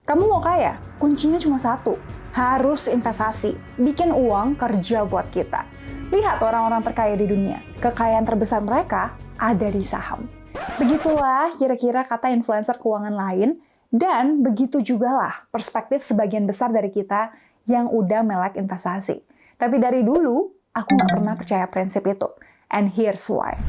Kamu mau kaya? Kuncinya cuma satu, harus investasi. Bikin uang kerja buat kita. Lihat orang-orang terkaya di dunia, kekayaan terbesar mereka ada di saham. Begitulah kira-kira kata influencer keuangan lain, dan begitu juga lah perspektif sebagian besar dari kita yang udah melek investasi. Tapi dari dulu, aku nggak pernah percaya prinsip itu. And here's why.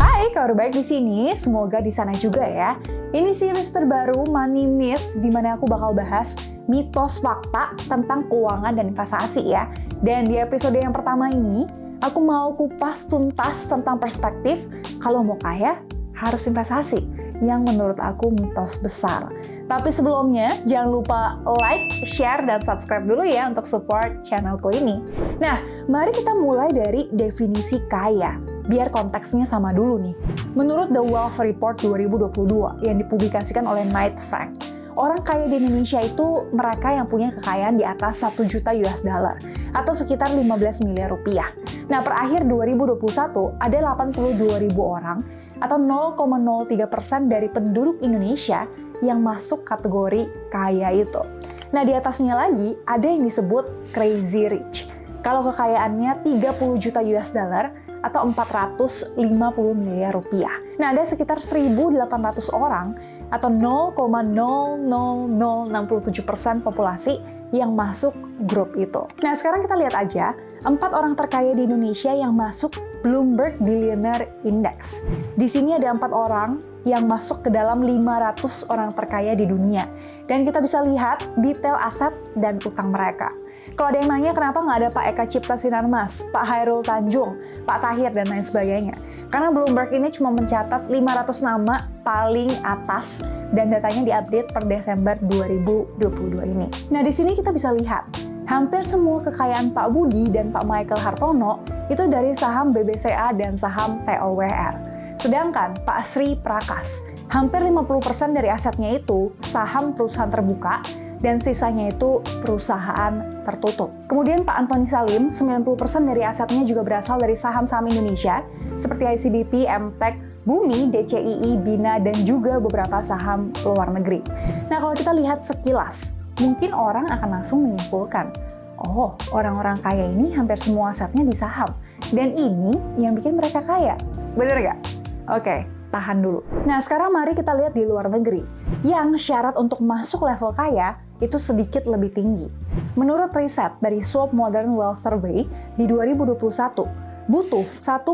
Hai, kabar baik di sini. Semoga di sana juga ya. Ini series terbaru Money Myth di mana aku bakal bahas mitos fakta tentang keuangan dan investasi ya. Dan di episode yang pertama ini, aku mau kupas tuntas tentang perspektif kalau mau kaya harus investasi yang menurut aku mitos besar. Tapi sebelumnya, jangan lupa like, share, dan subscribe dulu ya untuk support channelku ini. Nah, mari kita mulai dari definisi kaya. Biar konteksnya sama dulu nih. Menurut The Wealth Report 2022 yang dipublikasikan oleh Knight Frank, orang kaya di Indonesia itu mereka yang punya kekayaan di atas 1 juta US dollar atau sekitar 15 miliar rupiah. Nah, per akhir 2021 ada 82.000 orang atau 0,03% dari penduduk Indonesia yang masuk kategori kaya itu. Nah, di atasnya lagi ada yang disebut crazy rich. Kalau kekayaannya 30 juta US dollar atau 450 miliar rupiah. Nah, ada sekitar 1.800 orang atau 0,00067% populasi yang masuk grup itu. Nah, sekarang kita lihat aja 4 orang terkaya di Indonesia yang masuk Bloomberg Billionaire Index. Di sini ada 4 orang yang masuk ke dalam 500 orang terkaya di dunia. Dan kita bisa lihat detail aset dan utang mereka. Kalau ada yang nanya kenapa nggak ada Pak Eka Cipta Sinarmas, Pak Hairul Tanjung, Pak Tahir, dan lain sebagainya. Karena Bloomberg ini cuma mencatat 500 nama paling atas dan datanya diupdate per Desember 2022 ini. Nah, di sini kita bisa lihat, hampir semua kekayaan Pak Budi dan Pak Michael Hartono itu dari saham BBCA dan saham TOWR. Sedangkan Pak Sri Prakas, hampir 50% dari asetnya itu saham perusahaan terbuka, dan sisanya itu perusahaan tertutup. Kemudian Pak Antoni Salim, 90% dari asetnya juga berasal dari saham-saham Indonesia, seperti ICBP, MTEK, Bumi, DCII, Bina, dan juga beberapa saham luar negeri. Nah, kalau kita lihat sekilas, mungkin orang akan langsung menyimpulkan, oh, orang-orang kaya ini hampir semua asetnya di saham, dan ini yang bikin mereka kaya. Bener nggak? Oke. Tahan dulu. Nah, sekarang mari kita lihat di luar negeri, yang syarat untuk masuk level kaya itu sedikit lebih tinggi. Menurut riset dari Swap Modern Wealth Survey di 2021, butuh 1,9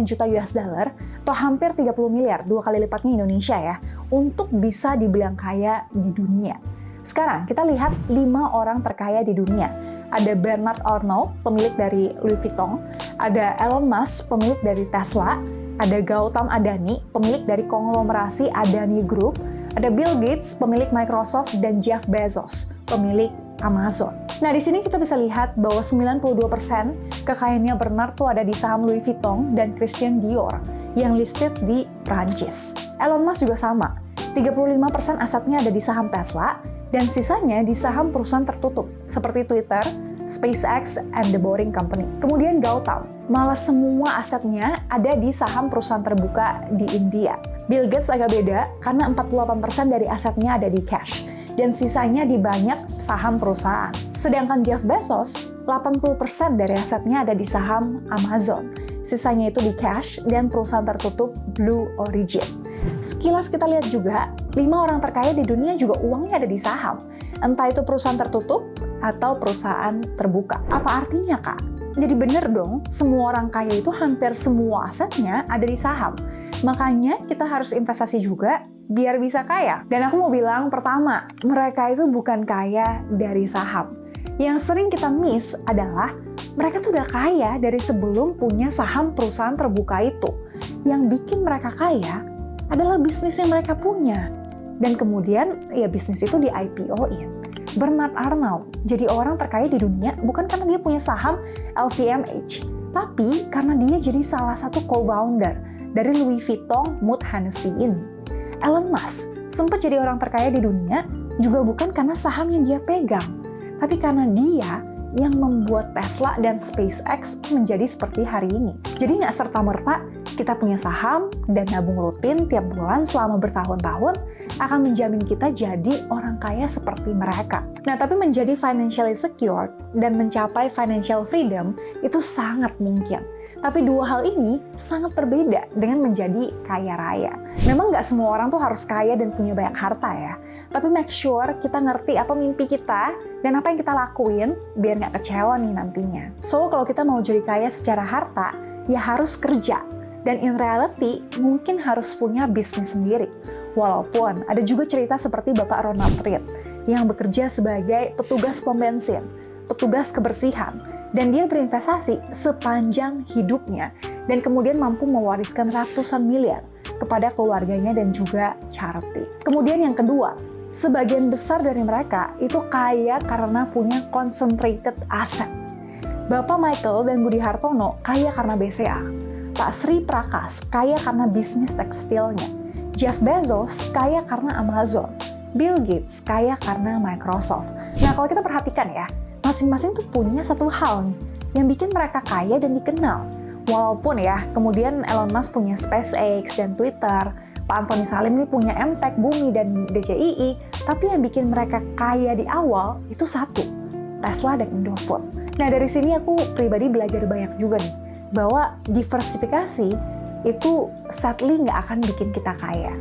juta US dollar atau hampir 30 miliar, 2 kali lipatnya Indonesia ya, untuk bisa dibilang kaya di dunia. Sekarang kita lihat 5 orang terkaya di dunia. Ada Bernard Arnault, pemilik dari Louis Vuitton, ada Elon Musk, pemilik dari Tesla, ada Gautam Adani, pemilik dari konglomerasi Adani Group, ada Bill Gates, pemilik Microsoft, dan Jeff Bezos, pemilik Amazon. Nah, di sini kita bisa lihat bahwa 92% kekayaannya Bernard tuh ada di saham Louis Vuitton dan Christian Dior yang listed di Prancis. Elon Musk juga sama, 35% asetnya ada di saham Tesla, dan sisanya di saham perusahaan tertutup, seperti Twitter, SpaceX, and The Boring Company. Kemudian Gautam, malah semua asetnya ada di saham perusahaan terbuka di India. Bill Gates agak beda karena 48% dari asetnya ada di cash dan sisanya di banyak saham perusahaan. Sedangkan Jeff Bezos, 80% dari asetnya ada di saham Amazon. Sisanya itu di cash dan perusahaan tertutup Blue Origin. Sekilas kita lihat juga, 5 orang terkaya di dunia juga uangnya ada di saham. Entah itu perusahaan tertutup atau perusahaan terbuka. Apa artinya, Kak? Jadi bener dong, semua orang kaya itu hampir semua asetnya ada di saham. Makanya kita harus investasi juga biar bisa kaya. Dan aku mau bilang, pertama, mereka itu bukan kaya dari saham. Yang sering kita miss adalah mereka tuh udah kaya dari sebelum punya saham perusahaan terbuka itu. Yang bikin mereka kaya adalah bisnis yang mereka punya. Dan kemudian ya bisnis itu di IPO-in. Bernard Arnault jadi orang terkaya di dunia bukan karena dia punya saham LVMH, tapi karena dia jadi salah satu co-founder dari Louis Vuitton Moët Hennessy ini. Elon Musk sempat jadi orang terkaya di dunia juga bukan karena saham yang dia pegang, tapi karena dia yang membuat Tesla dan SpaceX menjadi seperti hari ini. Jadi nggak serta-merta kita punya saham dan nabung rutin tiap bulan selama bertahun-tahun akan menjamin kita jadi orang kaya seperti mereka. Nah, tapi menjadi financially secure dan mencapai financial freedom itu sangat mungkin. Tapi dua hal ini sangat berbeda dengan menjadi kaya raya. Memang nggak semua orang tuh harus kaya dan punya banyak harta ya. Tapi make sure kita ngerti apa mimpi kita dan apa yang kita lakuin biar nggak kecewa nih nantinya. So, kalau kita mau jadi kaya secara harta, ya harus kerja. Dan in reality, mungkin harus punya bisnis sendiri. Walaupun ada juga cerita seperti Bapak Ronald Read yang bekerja sebagai petugas pom bensin, petugas kebersihan, dan dia berinvestasi sepanjang hidupnya dan kemudian mampu mewariskan ratusan miliar kepada keluarganya dan juga charity. Kemudian yang kedua, sebagian besar dari mereka itu kaya karena punya concentrated asset. Bapak Michael dan Budi Hartono kaya karena BCA. Pak Sri Prakas kaya karena bisnis tekstilnya. Jeff Bezos kaya karena Amazon. Bill Gates kaya karena Microsoft. Nah, kalau kita perhatikan ya, masing-masing tuh punya satu hal nih yang bikin mereka kaya dan dikenal. Walaupun ya, kemudian Elon Musk punya SpaceX dan Twitter, Pak Antoni Salim nih punya MTech, Bumi, dan DCII, tapi yang bikin mereka kaya di awal itu satu, Tesla dan Indofood. Nah, dari sini aku pribadi belajar banyak juga nih, bahwa diversifikasi itu sadly nggak akan bikin kita kaya.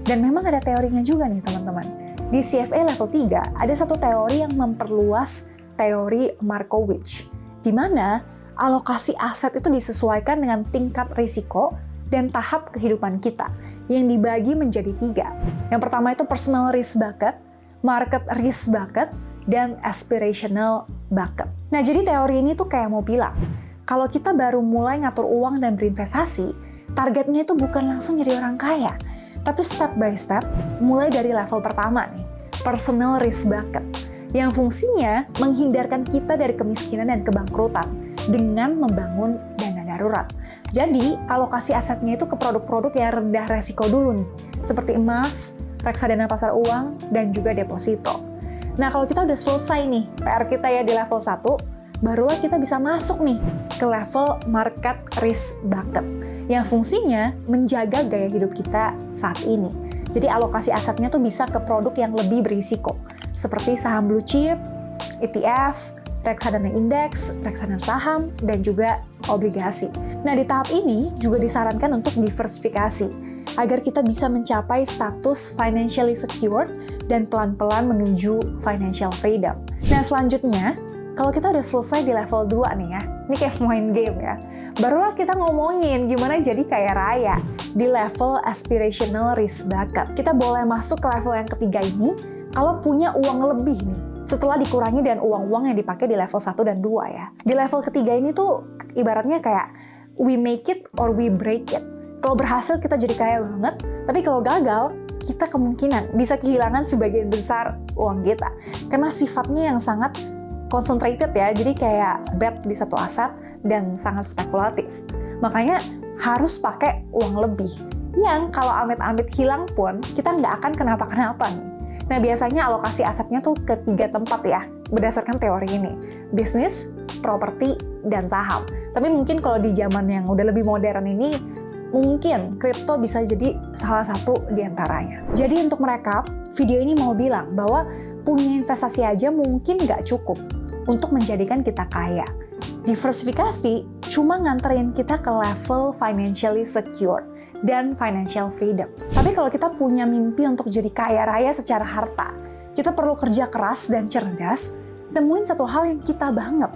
Dan memang ada teorinya juga nih teman-teman. Di CFA level 3, ada satu teori yang memperluas teori Markowitz, di mana alokasi aset itu disesuaikan dengan tingkat risiko dan tahap kehidupan kita, yang dibagi menjadi 3. Yang pertama itu personal risk bucket, market risk bucket, dan aspirational bucket. Nah, jadi teori ini tuh kayak mau bilang, kalau kita baru mulai ngatur uang dan berinvestasi, targetnya itu bukan langsung jadi orang kaya, tapi step by step, mulai dari level pertama nih, personal risk bucket, yang fungsinya menghindarkan kita dari kemiskinan dan kebangkrutan dengan membangun dana darurat. Jadi, alokasi asetnya itu ke produk-produk yang rendah resiko dulu nih, seperti emas, reksadana pasar uang, dan juga deposito. Nah, kalau kita udah selesai nih PR kita ya di level 1, barulah kita bisa masuk nih ke level market risk bucket, yang fungsinya menjaga gaya hidup kita saat ini. Jadi alokasi asetnya tuh bisa ke produk yang lebih berisiko, seperti saham blue chip, ETF, reksadana indeks, reksadana saham, dan juga obligasi. Nah, di tahap ini juga disarankan untuk diversifikasi, agar kita bisa mencapai status financially secure dan pelan-pelan menuju financial freedom. Nah, selanjutnya, kalau kita udah selesai di level 2 nih ya, ini kayak main game ya, barulah kita ngomongin gimana jadi kaya raya di level aspirational risk bucket. Kita boleh masuk ke level yang ketiga ini kalau punya uang lebih nih, setelah dikurangi dengan uang-uang yang dipakai di level 1 dan 2 ya. Di level ketiga ini tuh ibaratnya kayak we make it or we break it. Kalau berhasil kita jadi kaya banget, tapi kalau gagal, kita kemungkinan bisa kehilangan sebagian besar uang kita. Karena sifatnya yang sangat concentrated ya, jadi kayak bet di satu aset dan sangat spekulatif. Makanya harus pakai uang lebih, yang kalau amit-amit hilang pun, kita nggak akan kenapa-kenapa nih. Nah, biasanya alokasi asetnya tuh ke 3 tempat ya, berdasarkan teori ini. Bisnis, properti, dan saham. Tapi mungkin kalau di zaman yang udah lebih modern ini, mungkin kripto bisa jadi salah satu di antaranya. Jadi untuk merekap, video ini mau bilang bahwa punya investasi aja mungkin nggak cukup untuk menjadikan kita kaya. Diversifikasi cuma nganterin kita ke level financially secure dan financial freedom. Tapi kalau kita punya mimpi untuk jadi kaya raya secara harta, kita perlu kerja keras dan cerdas, temuin satu hal yang kita banget.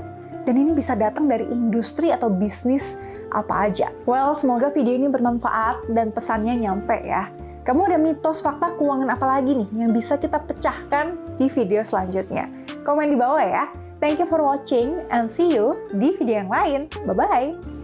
Dan ini bisa datang dari industri atau bisnis apa aja. Well, semoga video ini bermanfaat dan pesannya nyampe ya. Kamu ada mitos fakta keuangan apa lagi nih yang bisa kita pecahkan di video selanjutnya? Komen di bawah ya. Thank you for watching and see you di video yang lain. Bye-bye!